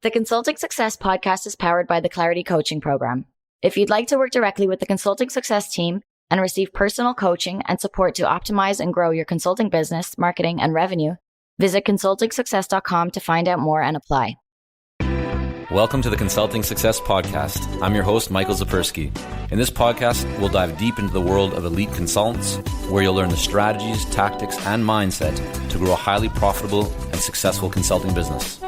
The Consulting Success podcast is powered by the Clarity Coaching Program. If you'd like to work directly with the Consulting Success team and receive personal coaching and support to optimize and grow your consulting business, marketing, and revenue, visit consultingsuccess.com to find out more and apply. Welcome to the Consulting Success Podcast. I'm your host, Michael Zapersky. In this podcast, we'll dive deep into the world of elite consultants, where you'll learn the strategies, tactics, and mindset to grow a highly profitable and successful consulting business.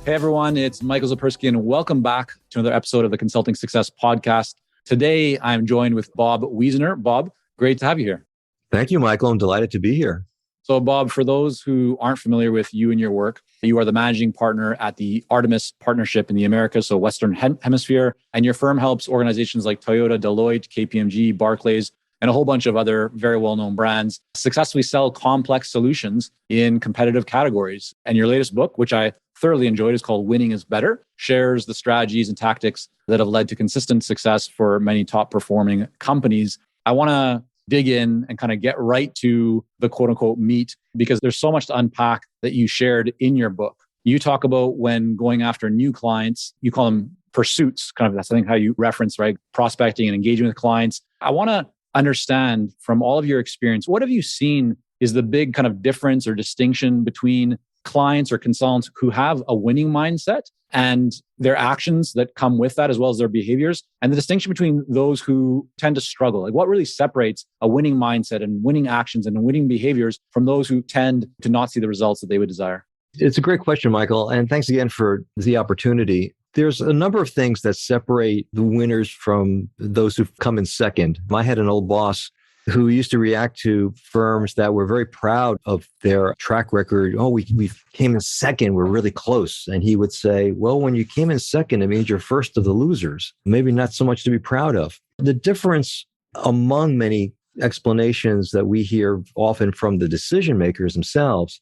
Hey everyone, it's Michael Zapersky and welcome back to another episode of the Consulting Success Podcast. Today, I'm joined with Bob Wiesner. Bob, great to have you here. Thank you, Michael. I'm delighted to be here. So Bob, for those who aren't familiar with you and your work, you are the managing partner at the Artemis Partnership in the Americas, so Western Hemisphere, and your firm helps organizations like Toyota, Deloitte, KPMG, Barclays, and a whole bunch of other very well-known brands successfully sell complex solutions in competitive categories. And your latest book, which I thoroughly enjoyed, is called Winning is Better, shares the strategies and tactics that have led to consistent success for many top-performing companies. I want to dig in and kind of get right to the quote-unquote meat, because there's so much to unpack that you shared in your book. You talk about when going after new clients, you call them pursuits, kind of that's I think how you reference, right? Prospecting and engaging with clients. I want to understand from all of your experience, what have you seen is the big kind of difference or distinction between clients or consultants who have a winning mindset and their actions that come with that, as well as their behaviors, and the distinction between those who tend to struggle? Like, what really separates a winning mindset and winning actions and winning behaviors from those who tend to not see the results that they would desire? It's a great question, Michael. And thanks again for the opportunity. There's a number of things that separate the winners from those who've come in second. I had an old boss who used to react to firms that were very proud of their track record. Oh, we came in second. We're really close. And he would say, well, when you came in second, it means you're first of the losers. Maybe not so much to be proud of. The difference among many explanations that we hear often from the decision makers themselves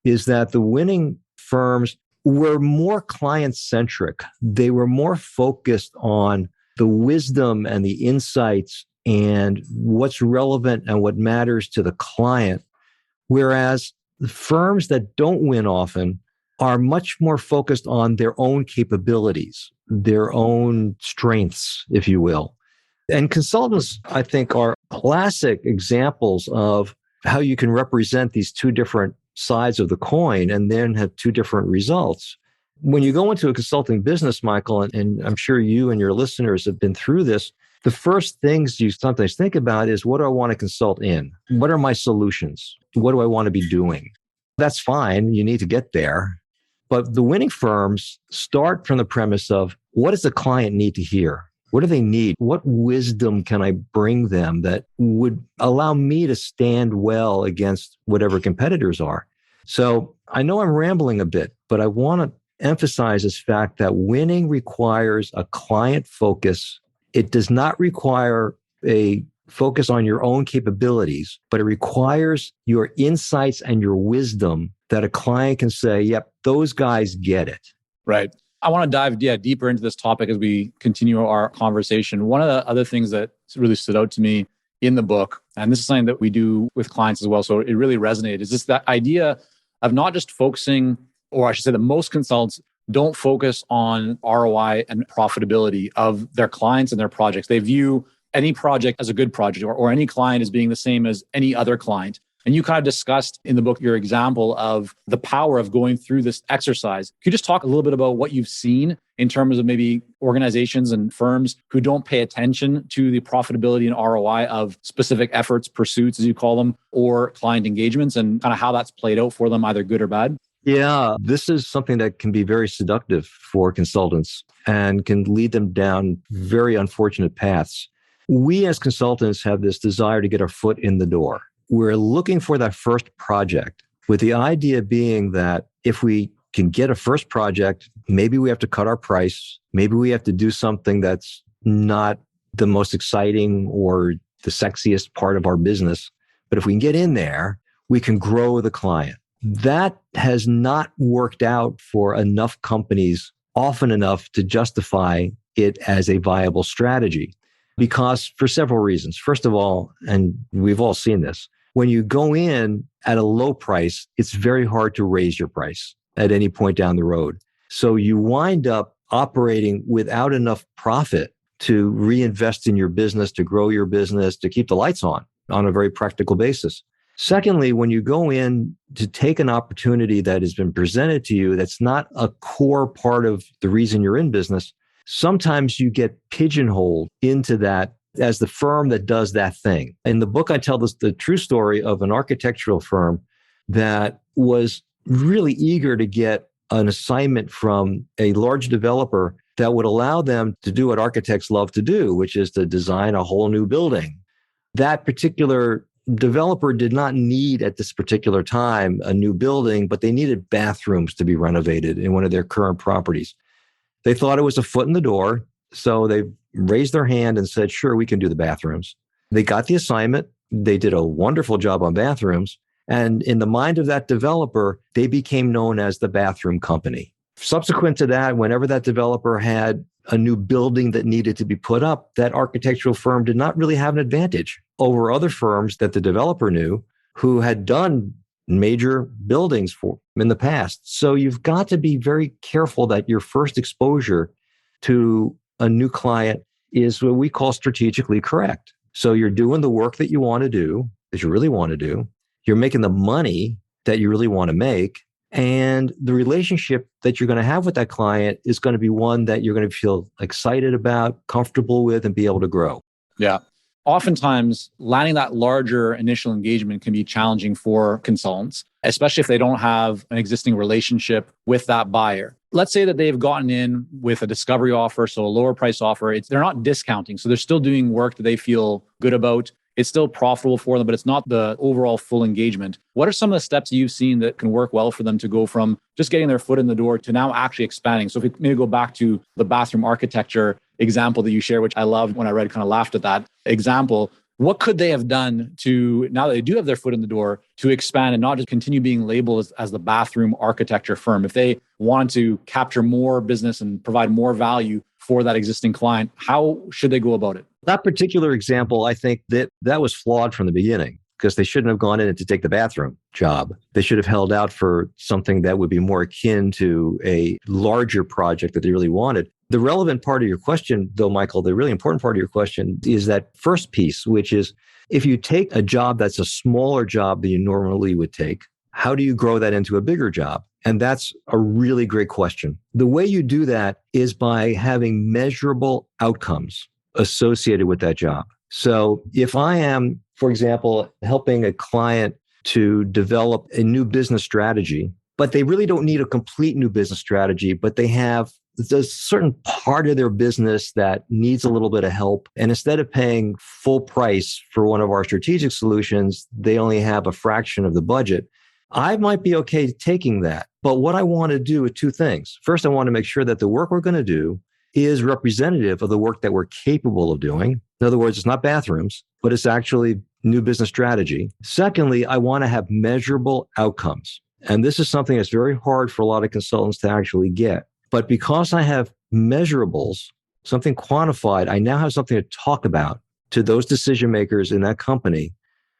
is that the winning firms were more client-centric. They were more focused on the wisdom and the insights and what's relevant and what matters to the client. Whereas the firms that don't win often are much more focused on their own capabilities, their own strengths, if you will. And consultants, I think, are classic examples of how you can represent these two different sides of the coin and then have two different results. When you go into a consulting business, Michael, and I'm sure you and your listeners have been through this, the first things you sometimes think about is, what do I want to consult in? What are my solutions? What do I want to be doing? That's fine. You need to get there. But the winning firms start from the premise of, what does the client need to hear? What do they need? What wisdom can I bring them that would allow me to stand well against whatever competitors are? So I know I'm rambling a bit, but I want to emphasize this fact that winning requires a client focus. It does not require a focus on your own capabilities, but it requires your insights and your wisdom that a client can say, yep, those guys get it. Right. I want to dive deeper into this topic as we continue our conversation. One of the other things that really stood out to me in the book, and this is something that we do with clients as well, so it really resonated, is just that idea of not just focusing, or I should say that most consultants don't focus on ROI and profitability of their clients and their projects. They view any project as a good project, or any client as being the same as any other client. And you kind of discussed in the book your example of the power of going through this exercise. Could you just talk a little bit about what you've seen in terms of maybe organizations and firms who don't pay attention to the profitability and ROI of specific efforts, pursuits, as you call them, or client engagements, and kind of how that's played out for them, either good or bad? Yeah, this is something that can be very seductive for consultants and can lead them down very unfortunate paths. We as consultants have this desire to get our foot in the door. We're looking for that first project, with the idea being that if we can get a first project, maybe we have to cut our price. Maybe we have to do something that's not the most exciting or the sexiest part of our business. But if we can get in there, we can grow the client. That has not worked out for enough companies often enough to justify it as a viable strategy, because for several reasons. First of all, and we've all seen this, when you go in at a low price, it's very hard to raise your price at any point down the road. So you wind up operating without enough profit to reinvest in your business, to grow your business, to keep the lights on a very practical basis. Secondly, when you go in to take an opportunity that has been presented to you that's not a core part of the reason you're in business, sometimes you get pigeonholed into that as the firm that does that thing. In the book, I tell the true story of an architectural firm that was really eager to get an assignment from a large developer that would allow them to do what architects love to do, which is to design a whole new building. That particular developer did not need at this particular time a new building, but they needed bathrooms to be renovated in one of their current properties. They thought it was a foot in the door, so they raised their hand and said, sure, we can do the bathrooms. They got the assignment. They did a wonderful job on bathrooms. And in the mind of that developer, they became known as the bathroom company. Subsequent to that, whenever that developer had a new building that needed to be put up, that architectural firm did not really have an advantage over other firms that the developer knew who had done major buildings for them in the past. So you've got to be very careful that your first exposure to a new client is what we call strategically correct. So you're doing the work that you want to do, that you really want to do. You're making the money that you really want to make. And the relationship that you're going to have with that client is going to be one that you're going to feel excited about, comfortable with, and be able to grow. Yeah. Oftentimes, landing that larger initial engagement can be challenging for consultants, especially if they don't have an existing relationship with that buyer. Let's say that they've gotten in with a discovery offer, so a lower price offer. They're not discounting, so they're still doing work that they feel good about. It's still profitable for them, but it's not the overall full engagement. What are some of the steps you've seen that can work well for them to go from just getting their foot in the door to now actually expanding? So if we maybe go back to the bathroom architecture example that you share, which I loved when I read, kind of laughed at that example. What could they have done to, now that they do have their foot in the door, to expand and not just continue being labeled as the bathroom architecture firm? If they want to capture more business and provide more value for that existing client, how should they go about it? That particular example, I think that was flawed from the beginning because they shouldn't have gone in to take the bathroom job. They should have held out for something that would be more akin to a larger project that they really wanted. The relevant part of your question, though, Michael, the really important part of your question is that first piece, which is if you take a job that's a smaller job than you normally would take, how do you grow that into a bigger job? And that's a really great question. The way you do that is by having measurable outcomes associated with that job. So if I am, for example, helping a client to develop a new business strategy, but they really don't need a complete new business strategy, but they have a certain part of their business that needs a little bit of help. And instead of paying full price for one of our strategic solutions, they only have a fraction of the budget. I might be okay taking that. But what I want to do is two things. First, I want to make sure that the work we're going to do is representative of the work that we're capable of doing. In other words, it's not bathrooms, but it's actually new business strategy. Secondly, I want to have measurable outcomes. And this is something that's very hard for a lot of consultants to actually get. But because I have measurables, something quantified, I now have something to talk about to those decision makers in that company.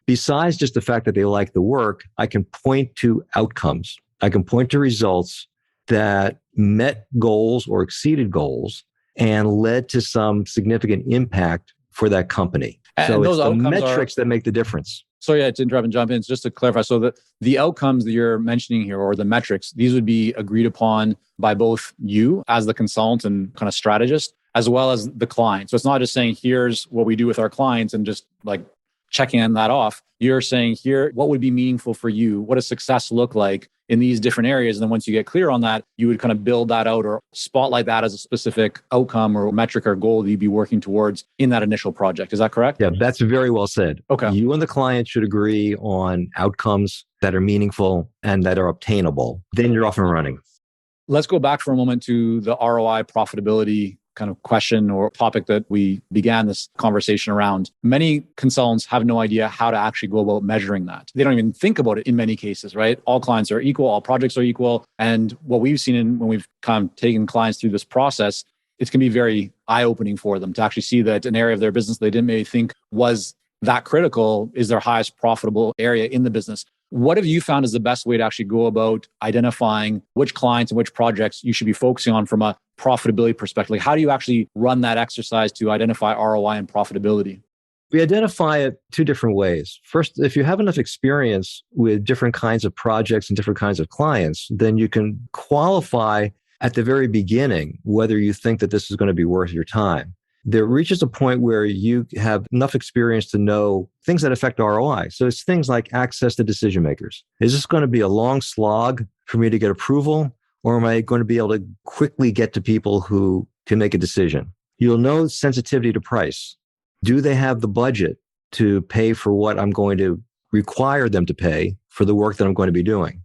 Besides just the fact that they like the work, I can point to outcomes. I can point to results that met goals or exceeded goals and led to some significant impact for that company. And so it's the metrics that make the difference. Sorry to interrupt and jump in. Just to clarify, so the outcomes that you're mentioning here, or the metrics, these would be agreed upon by both you as the consultant and kind of strategist, as well as the client. So it's not just saying, here's what we do with our clients and just like checking that off. You're saying here, what would be meaningful for you? What does success look like in these different areas? And then once you get clear on that, you would kind of build that out or spotlight that as a specific outcome or metric or goal that you'd be working towards in that initial project. Is that correct? Yeah, that's very well said. Okay. You and the client should agree on outcomes that are meaningful and that are obtainable. Then you're off and running. Let's go back for a moment to the ROI profitability kind of question or topic that we began this conversation around. Many consultants have no idea how to actually go about measuring that. They don't even think about it in many cases, right? All clients are equal, all projects are equal. And what we've seen when we've kind of taken clients through this process, it can be very eye-opening for them to actually see that an area of their business they didn't maybe think was that critical is their highest profitable area in the business. What have you found is the best way to actually go about identifying which clients and which projects you should be focusing on from a profitability perspective? Like, how do you actually run that exercise to identify ROI and profitability? We identify it two different ways. First, if you have enough experience with different kinds of projects and different kinds of clients, then you can qualify at the very beginning whether you think that this is going to be worth your time. There reaches a point where you have enough experience to know things that affect ROI. So it's things like access to decision makers. Is this going to be a long slog for me to get approval, or am I going to be able to quickly get to people who can make a decision? You'll know sensitivity to price. Do they have the budget to pay for what I'm going to require them to pay for the work that I'm going to be doing?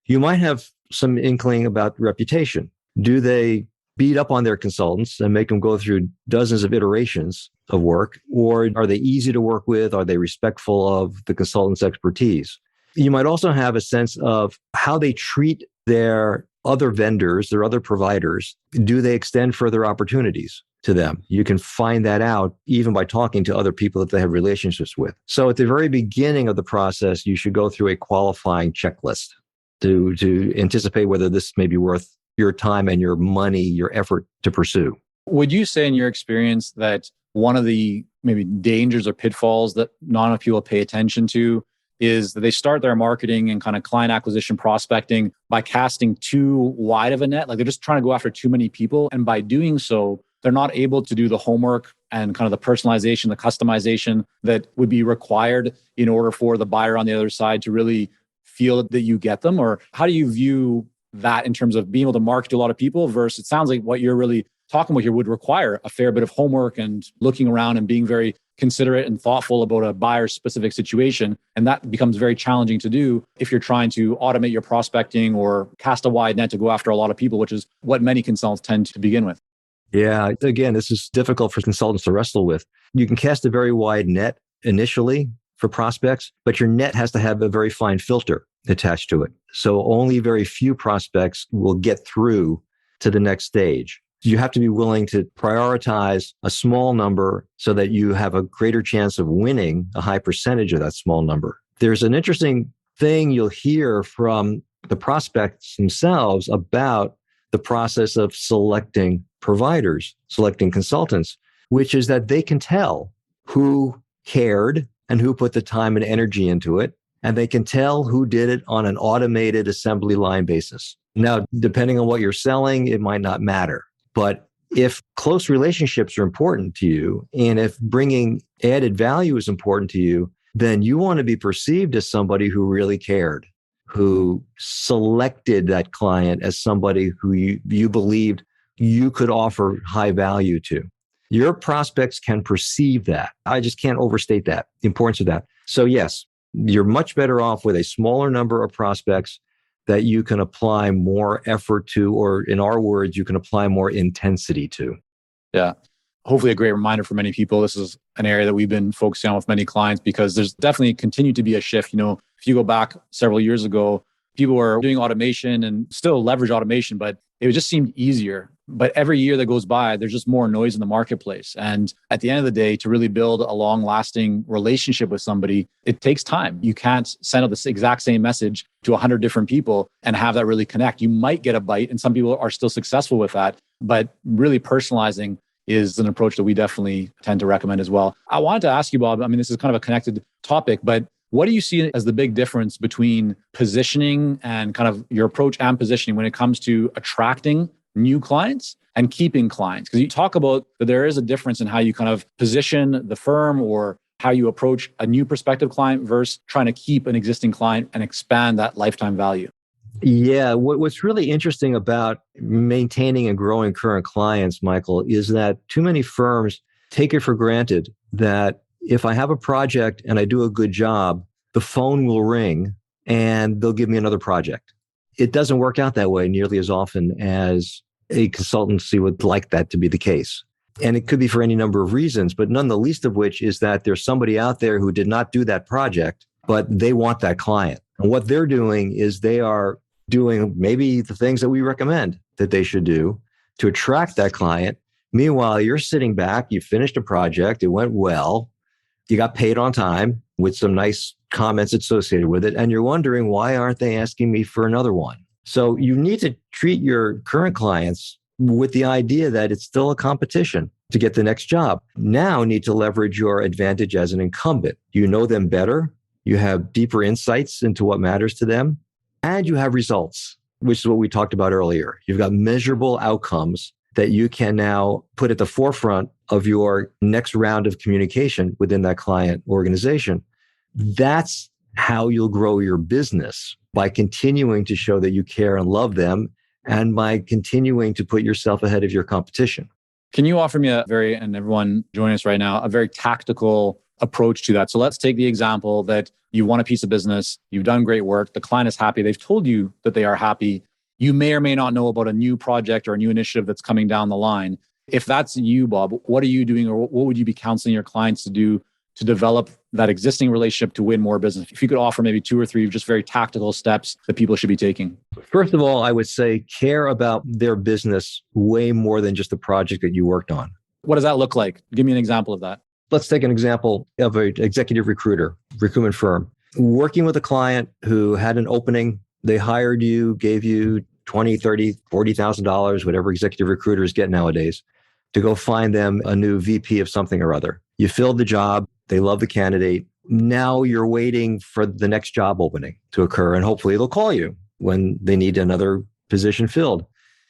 You might have some inkling about reputation. Do they beat up on their consultants and make them go through dozens of iterations of work? Or are they easy to work with? Are they respectful of the consultant's expertise? You might also have a sense of how they treat their other vendors, their other providers. Do they extend further opportunities to them? You can find that out even by talking to other people that they have relationships with. So at the very beginning of the process, you should go through a qualifying checklist to anticipate whether this may be worth your time and your money, your effort to pursue. Would you say in your experience that one of the maybe dangers or pitfalls that not enough people pay attention to is that they start their marketing and kind of client acquisition prospecting by casting too wide of a net? Like they're just trying to go after too many people. And by doing so, they're not able to do the homework and kind of the personalization, the customization that would be required in order for the buyer on the other side to really feel that you get them? Or how do you view that in terms of being able to market to a lot of people versus it sounds like what you're really talking about here would require a fair bit of homework and looking around and being very considerate and thoughtful about a buyer's specific situation. And that becomes very challenging to do if you're trying to automate your prospecting or cast a wide net to go after a lot of people, which is what many consultants tend to begin with. Yeah, again, this is difficult for consultants to wrestle with. You can cast a very wide net initially for prospects, but your net has to have a very fine filter attached to it. So only very few prospects will get through to the next stage. You have to be willing to prioritize a small number so that you have a greater chance of winning a high percentage of that small number. There's an interesting thing you'll hear from the prospects themselves about the process of selecting providers, selecting consultants, which is that they can tell who cared and who put the time and energy into it. And they can tell who did it on an automated assembly line basis. Now, depending on what you're selling, it might not matter. But if close relationships are important to you, and if bringing added value is important to you, then you want to be perceived as somebody who really cared, who selected that client as somebody who you believed you could offer high value to. Your prospects can perceive that. I just can't overstate that, the importance of that. So yes, you're much better off with a smaller number of prospects that you can apply more effort to, or in our words, you can apply more intensity to. Yeah. Hopefully a great reminder for many people. This is an area that we've been focusing on with many clients because there's definitely continued to be a shift. You know, if you go back several years ago, people were doing automation and still leverage automation, but it just seemed easier. But every year that goes by, there's just more noise in the marketplace. And at the end of the day, to really build a long-lasting relationship with somebody, it takes time. You can't send out the exact same message to 100 different people and have that really connect. You might get a bite, and some people are still successful with that. But really personalizing is an approach that we definitely tend to recommend as well. I wanted to ask you, Bob, I mean, this is kind of a connected topic, but what do you see as the big difference between positioning and kind of your approach and positioning when it comes to attracting new clients and keeping clients? Because you talk about that there is a difference in how you kind of position the firm or how you approach a new prospective client versus trying to keep an existing client and expand that lifetime value. Yeah, what's really interesting about maintaining and growing current clients, Michael, is that too many firms take it for granted that if I have a project and I do a good job, the phone will ring and they'll give me another project. It doesn't work out that way nearly as often as a consultancy would like that to be the case. And it could be for any number of reasons, but none the least of which is that there's somebody out there who did not do that project, but they want that client. And what they're doing is they are doing maybe the things that we recommend that they should do to attract that client. Meanwhile, you're sitting back, you finished a project, it went well. you got paid on time with some nice comments associated with it. And you're wondering, why aren't they asking me for another one? So you need to treat your current clients with the idea that it's still a competition to get the next job. Now need to leverage your advantage as an incumbent. You know them better. You have deeper insights into what matters to them, and you have results, which is what we talked about earlier. You've got measurable outcomes that you can now put at the forefront of your next round of communication within that client organization. That's how you'll grow your business, by continuing to show that you care and love them, and by continuing to put yourself ahead of your competition. Can you offer me and everyone joining us right now, a very tactical approach to that? So let's take the example that you won a piece of business, you've done great work, the client is happy, they've told you that they are happy. You may or may not know about a new project or a new initiative that's coming down the line. If that's you, Bob, what are you doing, or what would you be counseling your clients to do to develop that existing relationship to win more business? If you could offer maybe 2 or 3 just very tactical steps that people should be taking. First of all, I would say care about their business way more than just the project that you worked on. What does that look like? Give me an example of that. Let's take an example of an executive recruitment firm. Working with a client who had an opening, they hired you, gave you $20,000, $30,000, $40,000, whatever executive recruiters get nowadays, to go find them a new VP of something or other. You filled the job. They love the candidate. Now you're waiting for the next job opening to occur, and hopefully they'll call you when they need another position filled.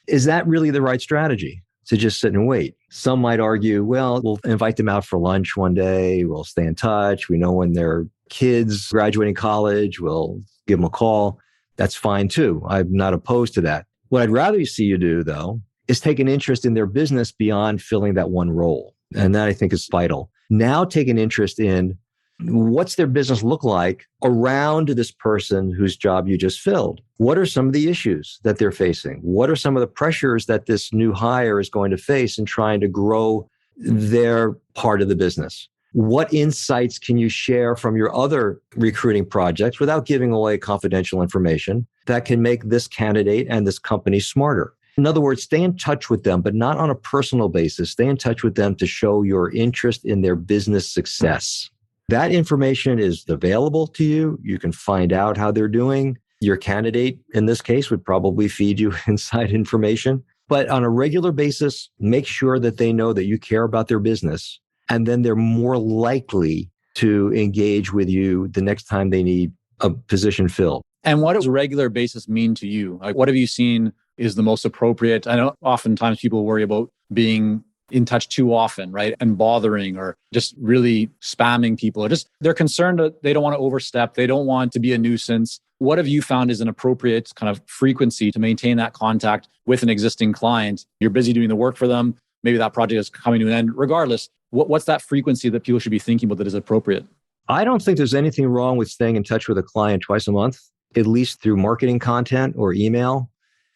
Is that really the right strategy, to just sit and wait? Some might argue, well, we'll invite them out for lunch one day. We'll stay in touch. We know when their kids graduating college, we'll give them a call. That's fine too. I'm not opposed to that. What I'd rather see you do, though, is take an interest in their business beyond filling that one role. And that, I think, is vital. Now take an interest in what's their business look like around this person whose job you just filled. What are some of the issues that they're facing? What are some of the pressures that this new hire is going to face in trying to grow their part of the business? What insights can you share from your other recruiting projects without giving away confidential information that can make this candidate and this company smarter? In other words, stay in touch with them, but not on a personal basis. Stay in touch with them to show your interest in their business success. That information is available to you. You can find out how they're doing. Your candidate, in this case, would probably feed you inside information. But on a regular basis, make sure that they know that you care about their business. And then they're more likely to engage with you the next time they need a position filled. And what does regular basis mean to you? Like, what have you seen is the most appropriate? I know oftentimes people worry about being in touch too often, right? And bothering, or just really spamming people. Or just they're concerned that they don't want to overstep. They don't want to be a nuisance. What have you found is an appropriate kind of frequency to maintain that contact with an existing client? You're busy doing the work for them. Maybe that project is coming to an end. Regardless, what's that frequency that people should be thinking about that is appropriate? I don't think there's anything wrong with staying in touch with a client twice a month, at least through marketing content or email.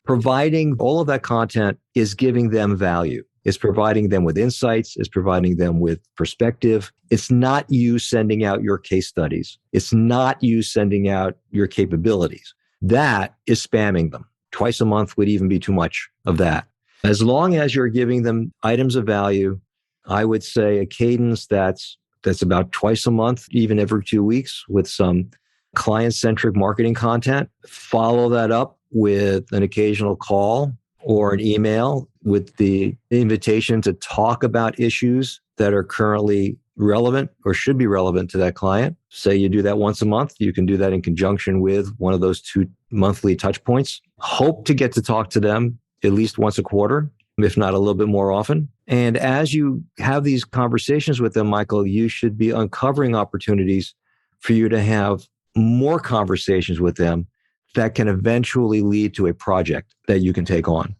Providing all of that content is giving them value. It's providing them with insights. It's providing them with perspective. It's not you sending out your case studies. It's not you sending out your capabilities. That is spamming them. Twice a month would even be too much of that. As long as you're giving them items of value, I would say a cadence that's about twice a month, even every 2 weeks, with some client-centric marketing content. Follow that up with an occasional call or an email with the invitation to talk about issues that are currently relevant or should be relevant to that client. Say you do that once a month. You can do that in conjunction with one of those 2 monthly touch points. Hope to get to talk to them at least once a quarter, if not a little bit more often. And as you have these conversations with them, Michael, you should be uncovering opportunities for you to have more conversations with them that can eventually lead to a project that you can take on.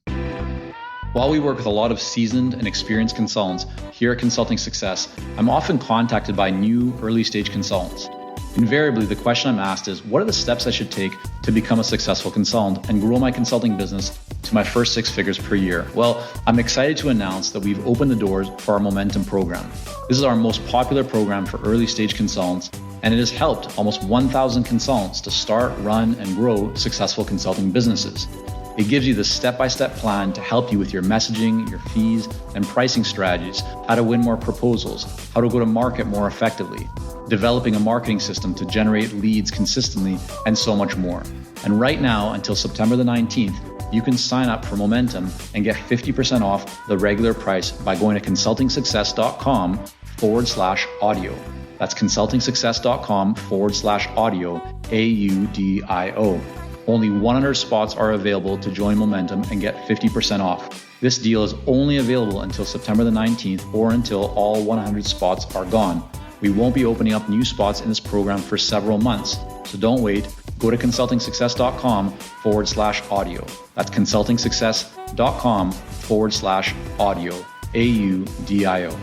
While we work with a lot of seasoned and experienced consultants here at Consulting Success, I'm often contacted by new early-stage consultants. Invariably, the question I'm asked is, what are the steps I should take to become a successful consultant and grow my consulting business to my first 6 figures per year? Well, I'm excited to announce that we've opened the doors for our Momentum program. This is our most popular program for early-stage consultants, and it has helped almost 1,000 consultants to start, run, and grow successful consulting businesses. It gives you the step-by-step plan to help you with your messaging, your fees, and pricing strategies, how to win more proposals, how to go to market more effectively, developing a marketing system to generate leads consistently, and so much more. And right now, until September the 19th, you can sign up for Momentum and get 50% off the regular price by going to consultingsuccess.com/audio. That's consultingsuccess.com/audio, AUDIO. Only 100 spots are available to join Momentum and get 50% off. This deal is only available until September the 19th or until all 100 spots are gone. We won't be opening up new spots in this program for several months, so don't wait. Go to consultingsuccess.com/audio. That's consultingsuccess.com/audio, AUDIO.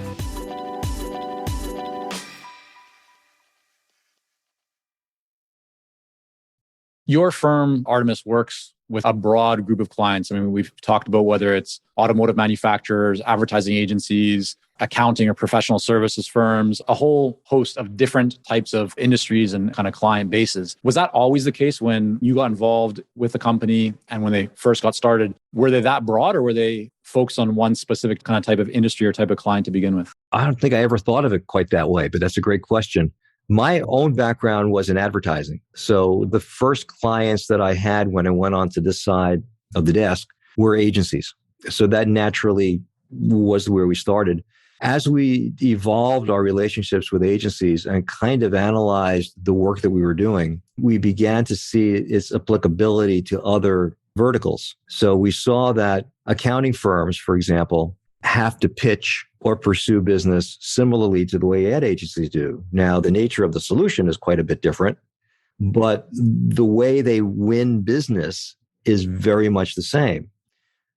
Your firm, Artemis, works with a broad group of clients. I mean, we've talked about whether it's automotive manufacturers, advertising agencies, accounting or professional services firms, a whole host of different types of industries and kind of client bases. Was that always the case when you got involved with the company and when they first got started? Were they that broad, or were they focused on one specific kind of type of industry or type of client to begin with? I don't think I ever thought of it quite that way, but that's a great question. My own background was in advertising. So the first clients that I had when I went onto this side of the desk were agencies. So that naturally was where we started. As we evolved our relationships with agencies and kind of analyzed the work that we were doing, we began to see its applicability to other verticals. So we saw that accounting firms, for example, have to pitch or pursue business similarly to the way ad agencies do. Now, the nature of the solution is quite a bit different, but the way they win business is very much the same.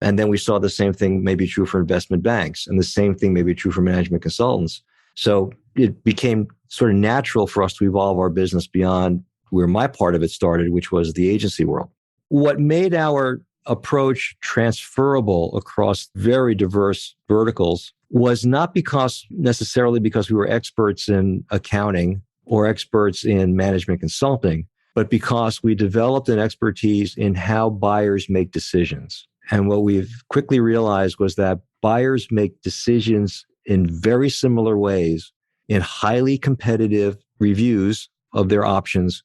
And then we saw the same thing may be true for investment banks, and the same thing may be true for management consultants. So it became sort of natural for us to evolve our business beyond where my part of it started, which was the agency world. What made our approach transferable across very diverse verticals was not necessarily because we were experts in accounting or experts in management consulting, but because we developed an expertise in how buyers make decisions. And what we've quickly realized was that buyers make decisions in very similar ways in highly competitive reviews of their options.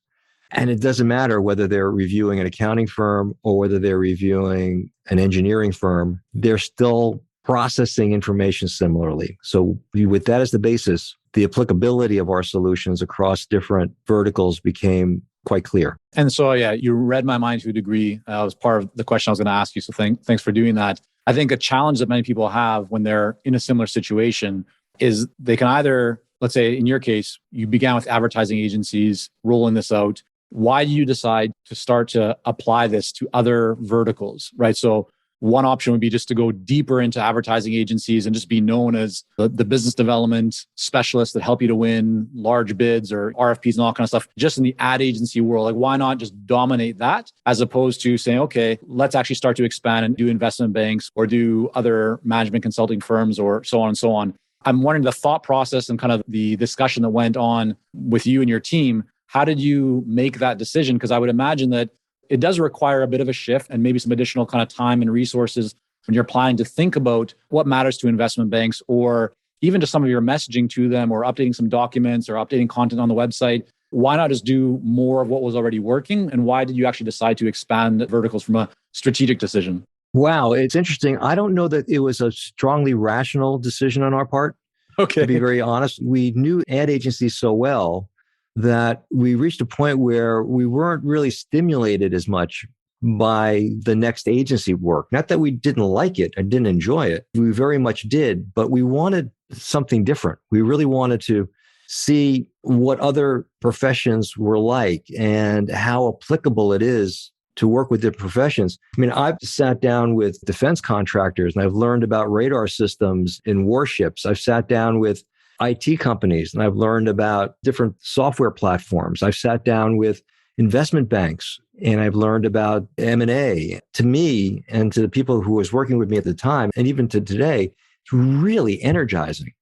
And it doesn't matter whether they're reviewing an accounting firm or whether they're reviewing an engineering firm, they're still processing information similarly. So with that as the basis, the applicability of our solutions across different verticals became quite clear. And so, yeah, you read my mind to a degree. That was part of the question I was going to ask you. So thanks for doing that. I think a challenge that many people have when they're in a similar situation is they can either, let's say in your case, you began with advertising agencies rolling this out. Why do you decide to start to apply this to other verticals, right? So one option would be just to go deeper into advertising agencies and just be known as the business development specialists that help you to win large bids or RFPs and all that kind of stuff, just in the ad agency world. Like, why not just dominate that as opposed to saying, okay, let's actually start to expand and do investment banks or do other management consulting firms or so on and so on. I'm wondering the thought process and kind of the discussion that went on with you and your team. How did you make that decision? Because I would imagine that it does require a bit of a shift and maybe some additional kind of time and resources when you're planning to think about what matters to investment banks, or even to some of your messaging to them, or updating some documents or updating content on the website. Why not just do more of what was already working? And why did you actually decide to expand verticals from a strategic decision? Wow, it's interesting. I don't know that it was a strongly rational decision on our part. Okay. To be very honest, we knew ad agencies so well that we reached a point where we weren't really stimulated as much by the next agency work. Not that we didn't like it or didn't enjoy it. We very much did, but we wanted something different. We really wanted to see what other professions were like and how applicable it is to work with different professions. I mean, I've sat down with defense contractors and I've learned about radar systems in warships. I've sat down with IT companies and I've learned about different software platforms. I've sat down with investment banks and I've learned about M&A. To me and to the people who was working with me at the time, and even to today, it's really energizing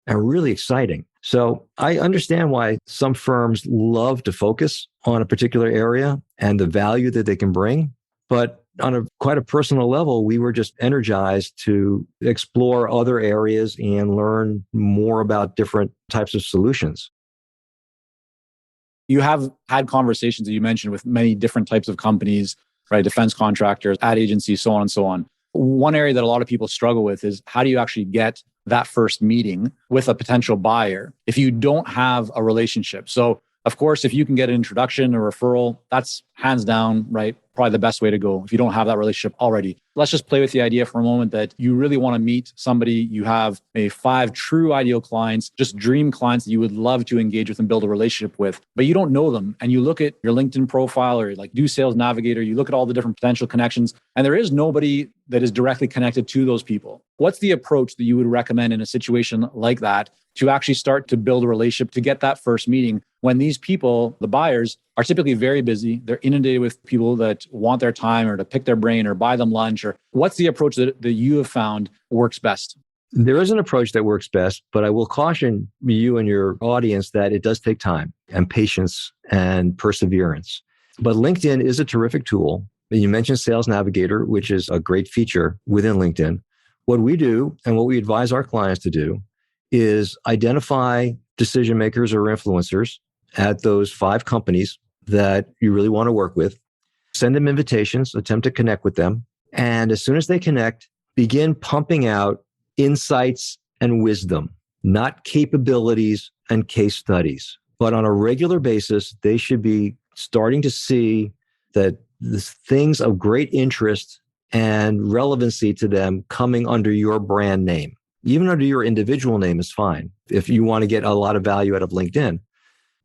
and really exciting. So I understand why some firms love to focus on a particular area and the value that they can bring. But on quite a personal level, we were just energized to explore other areas and learn more about different types of solutions. You have had conversations that you mentioned with many different types of companies, right? Defense contractors, ad agencies, so on and so on. One area that a lot of people struggle with is how do you actually get that first meeting with a potential buyer if you don't have a relationship? So, of course, if you can get an introduction or referral, that's hands down, right? Probably the best way to go if you don't have that relationship already. Let's just play with the idea for a moment that you really want to meet somebody. You have maybe 5 true ideal clients, just dream clients that you would love to engage with and build a relationship with, but you don't know them. And you look at your LinkedIn profile or like Do Sales Navigator, you look at all the different potential connections, and there is nobody that is directly connected to those people. What's the approach that you would recommend in a situation like that to actually start to build a relationship, to get that first meeting when these people, the buyers, are typically very busy? They're inundated with people that want their time or to pick their brain or buy them lunch. Or what's the approach that you have found works best? There is an approach that works best, but I will caution you and your audience that it does take time and patience and perseverance. But LinkedIn is a terrific tool. You mentioned Sales Navigator, which is a great feature within LinkedIn. What we do and what we advise our clients to do is identify decision makers or influencers at those 5 companies that you really want to work with, send them invitations, attempt to connect with them. And as soon as they connect, begin pumping out insights and wisdom, not capabilities and case studies. But on a regular basis, they should be starting to see that the things of great interest and relevancy to them coming under your brand name. Even under your individual name is fine if you want to get a lot of value out of LinkedIn.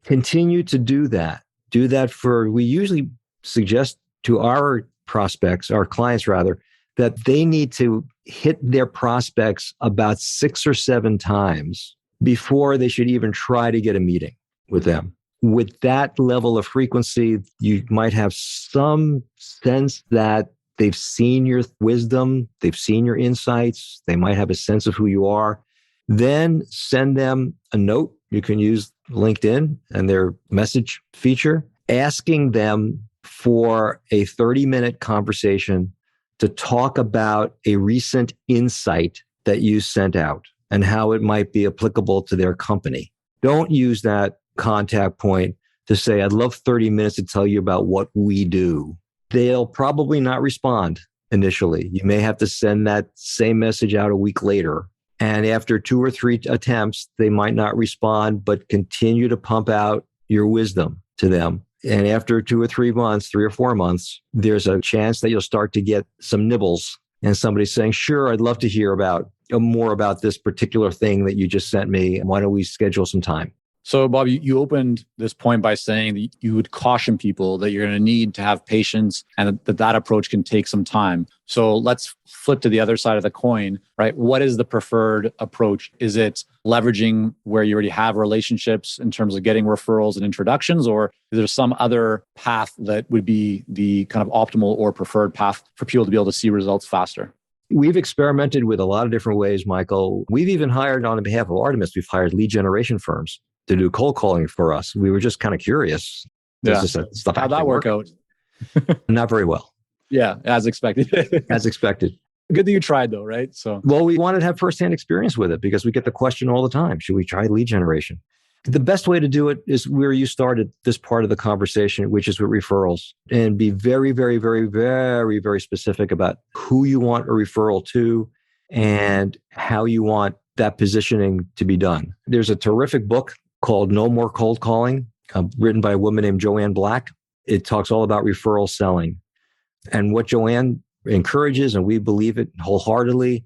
Continue to do that. Do that we usually suggest to our prospects, our clients rather, that they need to hit their prospects about 6 or 7 times before they should even try to get a meeting with them. With that level of frequency, you might have some sense that they've seen your wisdom, they've seen your insights, they might have a sense of who you are. Then send them a note. You can use LinkedIn and their message feature, asking them for a 30-minute conversation to talk about a recent insight that you sent out and how it might be applicable to their company. Don't use that contact point to say, I'd love 30 minutes to tell you about what we do. They'll probably not respond initially. You may have to send that same message out a week later. And after 2 or 3 attempts, they might not respond, but continue to pump out your wisdom to them. And after 2 or 3 months, 3 or 4 months, there's a chance that you'll start to get some nibbles and somebody saying, sure, I'd love to hear about more about this particular thing that you just sent me. Why don't we schedule some time? So, Bob, you opened this point by saying that you would caution people that you're going to need to have patience and that approach can take some time. So let's flip to the other side of the coin, right? What is the preferred approach? Is it leveraging where you already have relationships in terms of getting referrals and introductions, or is there some other path that would be the kind of optimal or preferred path for people to be able to see results faster? We've experimented with a lot of different ways, Michael. We've even hired, on behalf of Artemis, we've hired lead generation firms to do cold calling for us. We were just kind of curious. Yeah. How'd that work out? Not very well. Yeah, as expected. As expected. Good that you tried though, right? Well, we wanted to have firsthand experience with it because we get the question all the time. Should we try lead generation? The best way to do it is where you started this part of the conversation, which is with referrals, and be very, very, very, very, very specific about who you want a referral to and how you want that positioning to be done. There's a terrific book called No More Cold Calling, written by a woman named Joanne Black. It talks all about referral selling. And what Joanne encourages, and we believe it wholeheartedly,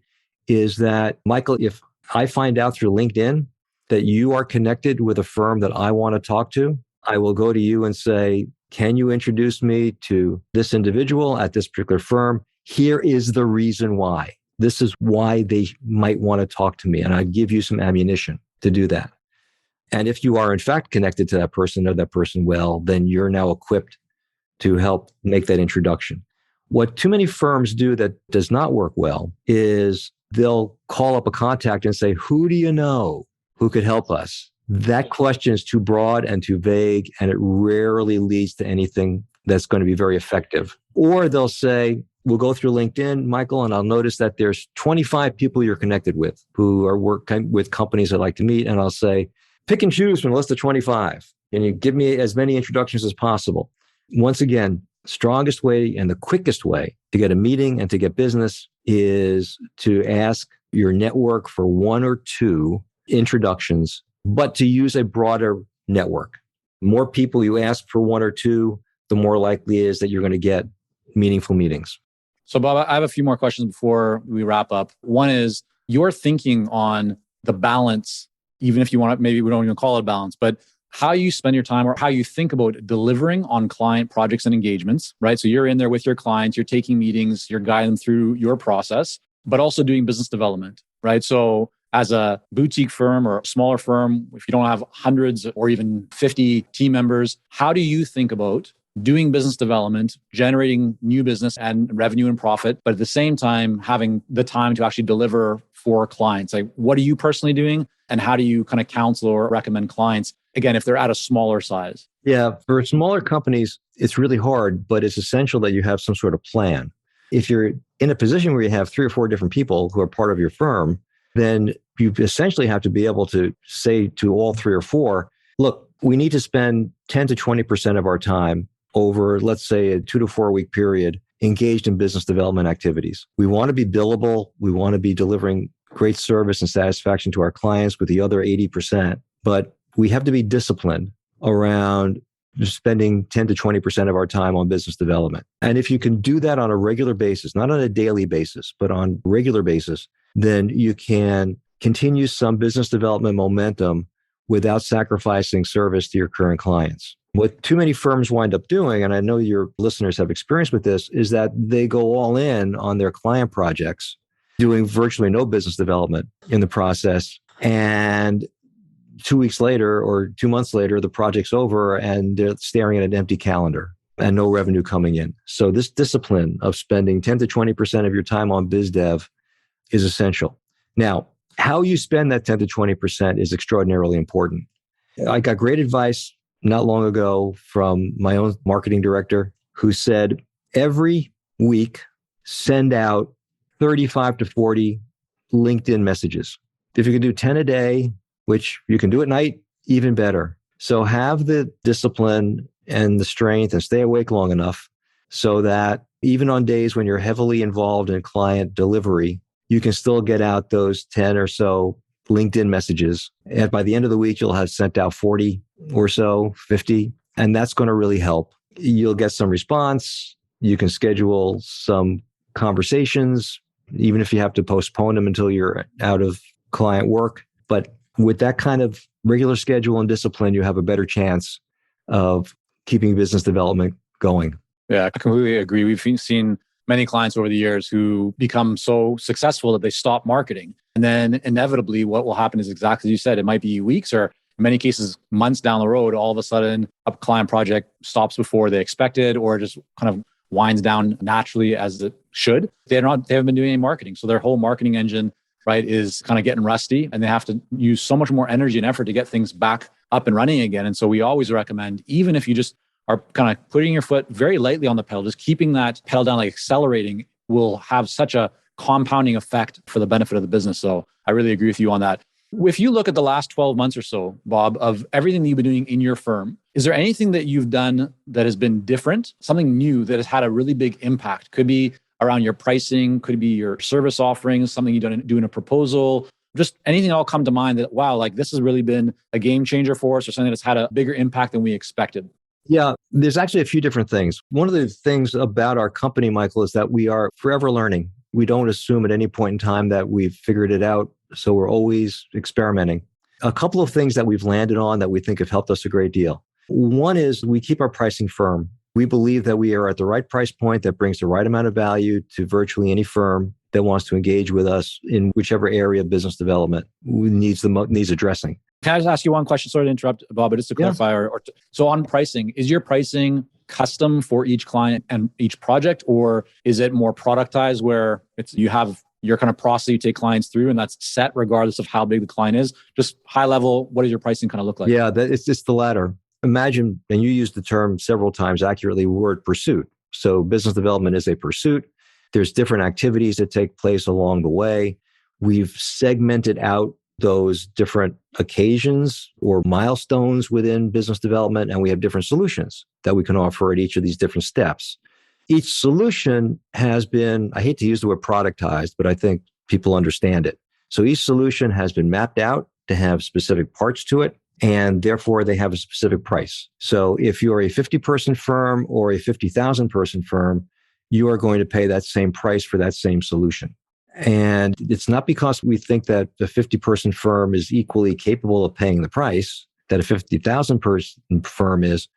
is that, Michael, if I find out through LinkedIn that you are connected with a firm that I want to talk to, I will go to you and say, can you introduce me to this individual at this particular firm? Here is the reason why. This is why they might want to talk to me. And I give you some ammunition to do that. And if you are in fact connected to that person, know that person well, then you're now equipped to help make that introduction. What too many firms do that does not work well is they'll call up a contact and say, who do you know who could help us? That question is too broad and too vague, and it rarely leads to anything that's going to be very effective. Or they'll say, we'll go through LinkedIn, Michael, and I'll notice that there's 25 people you're connected with who are working with companies I'd like to meet. And I'll say, pick and choose from a list of 25. And you give me as many introductions as possible. Once again, strongest way and the quickest way to get a meeting and to get business is to ask your network for one or two introductions, but to use a broader network. The more people you ask for one or two, the more likely it is that you're going to get meaningful meetings. So, Bob, I have a few more questions before we wrap up. One is your thinking on the balance, even if you want to, maybe we don't even call it a balance, but how you spend your time or how you think about delivering on client projects and engagements, right? So you're in there with your clients, you're taking meetings, you're guiding them through your process, but also doing business development, right? So as a boutique firm or a smaller firm, if you don't have hundreds or even 50 team members, how do you think about doing business development, generating new business and revenue and profit, but at the same time, having the time to actually deliver for clients? Like, what are you personally doing? And how do you kind of counsel or recommend clients, again, if they're at a smaller size? Yeah, for smaller companies, it's really hard, but it's essential that you have some sort of plan. If you're in a position where you have 3 or 4 different people who are part of your firm, then you essentially have to be able to say to all 3 or 4, look, we need to spend 10 to 20% of our time over, let's say, a 2 to 4 week period engaged in business development activities. We want to be billable. We want to be delivering great service and satisfaction to our clients with the other 80%. But we have to be disciplined around spending 10 to 20% of our time on business development. And if you can do that on a regular basis, not on a daily basis, but on a regular basis, then you can continue some business development momentum without sacrificing service to your current clients. What too many firms wind up doing, and I know your listeners have experience with this, is that they go all in on their client projects, doing virtually no business development in the process. And 2 weeks later or 2 months later, the project's over and they're staring at an empty calendar and no revenue coming in. So this discipline of spending 10 to 20% of your time on biz dev is essential. Now, how you spend that 10 to 20% is extraordinarily important. I got great advice not long ago from my own marketing director who said, every week, send out 35 to 40 LinkedIn messages. If you can do 10 a day, which you can do at night, even better. So have the discipline and the strength and stay awake long enough so that even on days when you're heavily involved in client delivery, you can still get out those 10 or so LinkedIn messages. And by the end of the week, you'll have sent out 40 or so, 50, and that's going to really help. You'll get some response. You can schedule some conversations, even if you have to postpone them until you're out of client work. But with that kind of regular schedule and discipline, you have a better chance of keeping business development going. Yeah, I completely agree. We've seen many clients over the years who become so successful that they stop marketing. And then inevitably what will happen is exactly as you said, it might be weeks or in many cases months down the road, all of a sudden a client project stops before they expected or just kind of winds down naturally as it should. They haven't been doing any marketing. So their whole marketing engine, right, is kind of getting rusty and they have to use so much more energy and effort to get things back up and running again. And so we always recommend, even if you just are kind of putting your foot very lightly on the pedal, just keeping that pedal down, like accelerating, will have such a compounding effect for the benefit of the business. So I really agree with you on that. If you look at the last 12 months or so, Bob, of everything that you've been doing in your firm, is there anything that you've done that has been different, something new that has had a really big impact? Could be around your pricing, could be your service offerings, something you don't do in a proposal, just anything that'll come to mind that, wow, like this has really been a game changer for us or something that's had a bigger impact than we expected? Yeah, there's actually a few different things. One of the things about our company, Michael, is that we are forever learning. We don't assume at any point in time that we've figured it out. So we're always experimenting. A couple of things that we've landed on that we think have helped us a great deal. One is we keep our pricing firm. We believe that we are at the right price point that brings the right amount of value to virtually any firm that wants to engage with us in whichever area of business development needs addressing. Can I just ask you one question? Sorry to interrupt, Bob, but just to clarify. So on pricing, is your pricing custom for each client and each project, or is it more productized where you have your kind of process you take clients through and that's set regardless of how big the client is? Just high level, what does your pricing kind of look like? Yeah, it's the latter. Imagine, and you used the term several times accurately, word pursuit. So business development is a pursuit. There's different activities that take place along the way. We've segmented out those different occasions or milestones within business development, and we have different solutions that we can offer at each of these different steps. Each solution has been, I hate to use the word productized, but I think people understand it. So each solution has been mapped out to have specific parts to it, and therefore they have a specific price. So if you're a 50-person firm or a 50,000-person firm, you are going to pay that same price for that same solution. And it's not because we think that a 50-person firm is equally capable of paying the price that a 50,000-person firm is,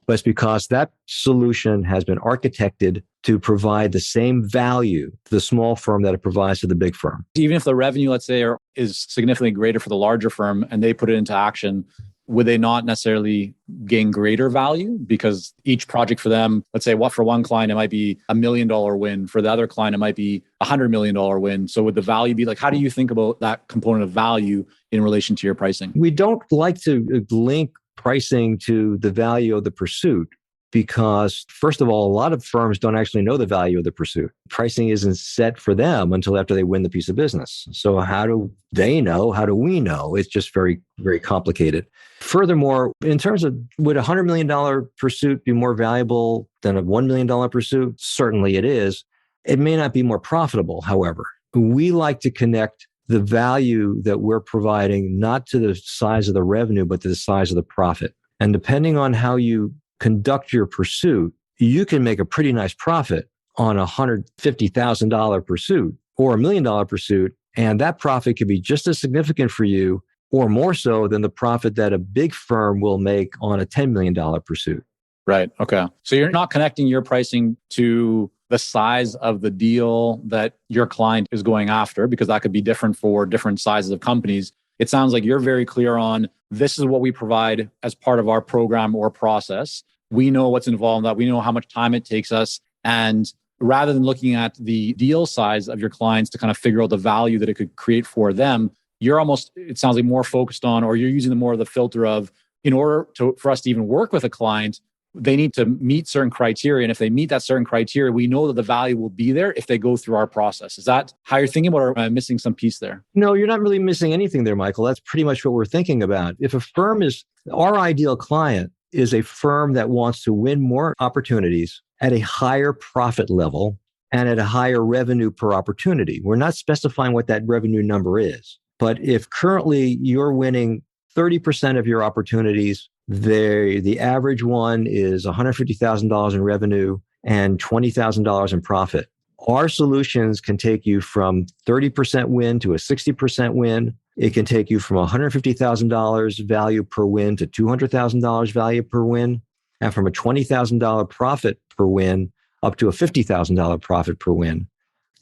but it's because that solution has been architected to provide the same value to the small firm that it provides to the big firm. Even if the revenue, let's say, is significantly greater for the larger firm and they put it into action, would they not necessarily gain greater value? Because each project for them, let's say for one client, it might be $1 million win. For the other client, it might be $100 million win. So would the value be like, how do you think about that component of value in relation to your pricing? We don't like to link pricing to the value of the pursuit because, first of all, a lot of firms don't actually know the value of the pursuit. Pricing isn't set for them until after they win the piece of business. So how do they know? How do we know? It's just very, very complicated. Furthermore, in terms of would a $100 million pursuit be more valuable than a $1 million pursuit? Certainly it is. It may not be more profitable, however. We like to connect the value that we're providing not to the size of the revenue, but to the size of the profit. And depending on how you conduct your pursuit, you can make a pretty nice profit on a $150,000 pursuit or $1 million pursuit. And that profit could be just as significant for you or more so than the profit that a big firm will make on a $10 million pursuit. Right. Okay. So you're not connecting your pricing to the size of the deal that your client is going after, because that could be different for different sizes of companies. It sounds like you're very clear on this is what we provide as part of our program or process. We know what's involved in that. We know how much time it takes us. And rather than looking at the deal size of your clients to kind of figure out the value that it could create for them, you're almost, it sounds like, more focused on, or you're using more of the filter of, in order for us to even work with a client, they need to meet certain criteria. And if they meet that certain criteria, we know that the value will be there if they go through our process. Is that how you're thinking about it, or am I missing some piece there? No, you're not really missing anything there, Michael. That's pretty much what we're thinking about. If a firm is, our ideal client is a firm that wants to win more opportunities at a higher profit level and at a higher revenue per opportunity. We're not specifying what that revenue number is. But if currently you're winning 30% of your opportunities, the average one is $150,000 in revenue and $20,000 in profit. Our solutions can take you from 30% win to a 60% win. It can take you from $150,000 value per win to $200,000 value per win, and from a $20,000 profit per win up to a $50,000 profit per win.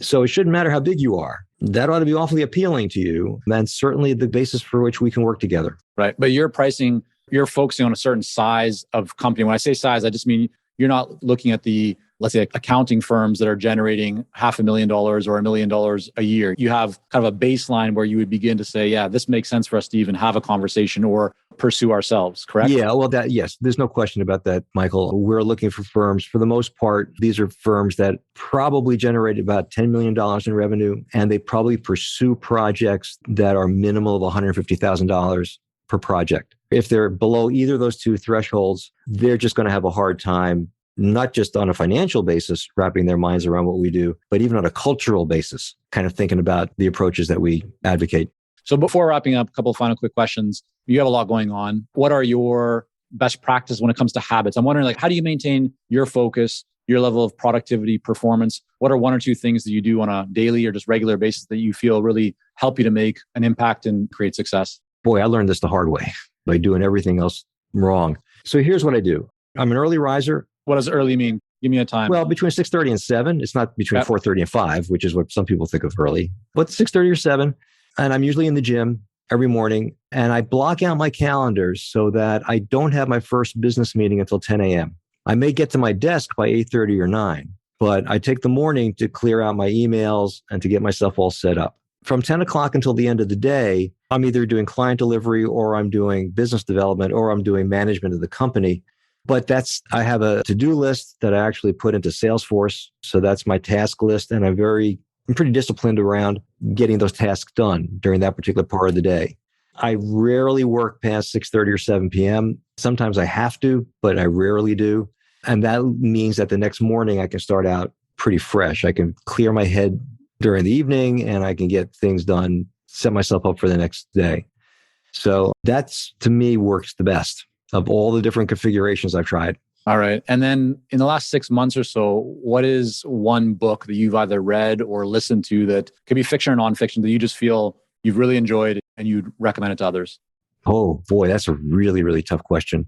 So it shouldn't matter how big you are. That ought to be awfully appealing to you. And certainly the basis for which we can work together. Right. But your pricing, you're focusing on a certain size of company. When I say size, I just mean you're not looking at the, let's say, accounting firms that are generating $500,000 or $1 million a year. You have kind of a baseline where you would begin to say, yeah, this makes sense for us to even have a conversation or pursue ourselves, correct? Yeah, well, yes, there's no question about that, Michael. We're looking for firms, for the most part, these are firms that probably generate about $10 million in revenue, and they probably pursue projects that are minimal of $150,000 per project. If they're below either of those two thresholds, they're just going to have a hard time, not just on a financial basis, wrapping their minds around what we do, but even on a cultural basis, kind of thinking about the approaches that we advocate. So before wrapping up, a couple of final quick questions. You have a lot going on. What are your best practices when it comes to habits? I'm wondering, how do you maintain your focus, your level of productivity, performance? What are one or two things that you do on a daily or just regular basis that you feel really help you to make an impact and create success? Boy, I learned this the hard way by doing everything else wrong. So here's what I do. I'm an early riser. What does early mean? Give me a time. Well, between 6:30 and 7. It's not between 4:30 and 5, which is what some people think of early, but 6:30 or 7. And I'm usually in the gym every morning, and I block out my calendars so that I don't have my first business meeting until 10 a.m. I may get to my desk by 8:30 or 9, but I take the morning to clear out my emails and to get myself all set up. From 10 o'clock until the end of the day, I'm either doing client delivery or I'm doing business development or I'm doing management of the company. But I have a to-do list that I actually put into Salesforce. So that's my task list. And I'm pretty disciplined around getting those tasks done during that particular part of the day. I rarely work past 6:30 or 7 p.m. Sometimes I have to, but I rarely do. And that means that the next morning I can start out pretty fresh. I can clear my head during the evening and I can get things done, set myself up for the next day. So that's, to me, works the best of all the different configurations I've tried. All right. And then in the last 6 months or so, what is one book that you've either read or listened to that could be fiction or nonfiction that you just feel you've really enjoyed and you'd recommend it to others? Oh boy, that's a really, really tough question.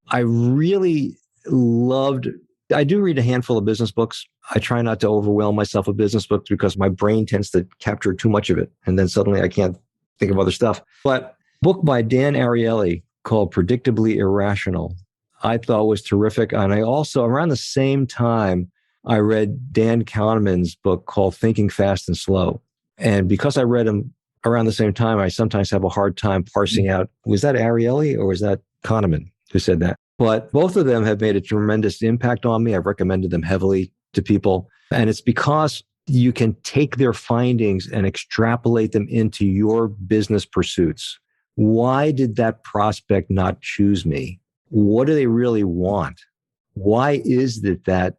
I really I do read a handful of business books. I try not to overwhelm myself with business books because my brain tends to capture too much of it. And then suddenly I can't think of other stuff. But a book by Dan Ariely called Predictably Irrational, I thought was terrific. And I also, around the same time, I read Dan Kahneman's book called Thinking Fast and Slow. And because I read them around the same time, I sometimes have a hard time parsing out, was that Ariely or was that Kahneman who said that? But both of them have made a tremendous impact on me. I've recommended them heavily to people. And it's because you can take their findings and extrapolate them into your business pursuits. Why did that prospect not choose me? What do they really want? Why is it that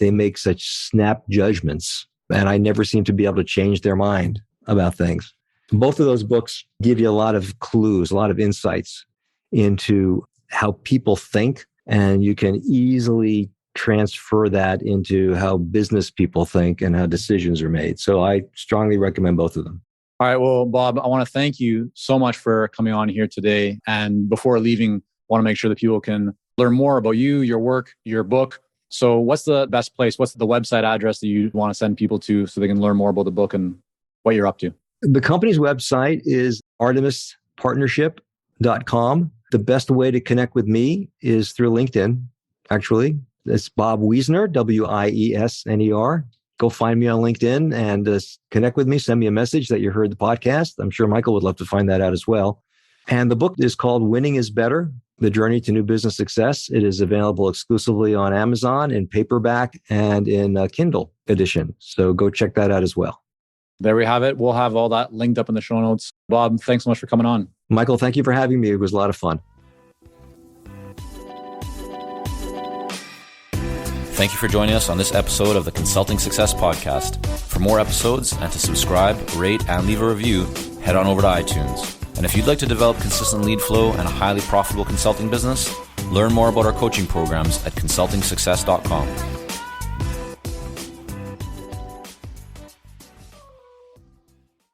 they make such snap judgments and I never seem to be able to change their mind about things? Both of those books give you a lot of clues, a lot of insights into how people think, and you can easily transfer that into how business people think and how decisions are made. So I strongly recommend both of them. All right. Well, Bob, I want to thank you so much for coming on here today. And before leaving, I want to make sure that people can learn more about you, your work, your book. So what's the best place? What's the website address that you want to send people to so they can learn more about the book and what you're up to? The company's website is artemispartnership.com. The best way to connect with me is through LinkedIn, actually. It's Bob Wiesner, Wiesner. Go find me on LinkedIn and connect with me. Send me a message that you heard the podcast. I'm sure Michael would love to find that out as well. And the book is called Winning is Better, The Journey to New Business Success. It is available exclusively on Amazon in paperback and in Kindle edition. So go check that out as well. There we have it. We'll have all that linked up in the show notes. Bob, thanks so much for coming on. Michael, thank you for having me. It was a lot of fun. Thank you for joining us on this episode of the Consulting Success Podcast. For more episodes and to subscribe, rate, and leave a review, head on over to iTunes. And if you'd like to develop consistent lead flow and a highly profitable consulting business, learn more about our coaching programs at consultingsuccess.com.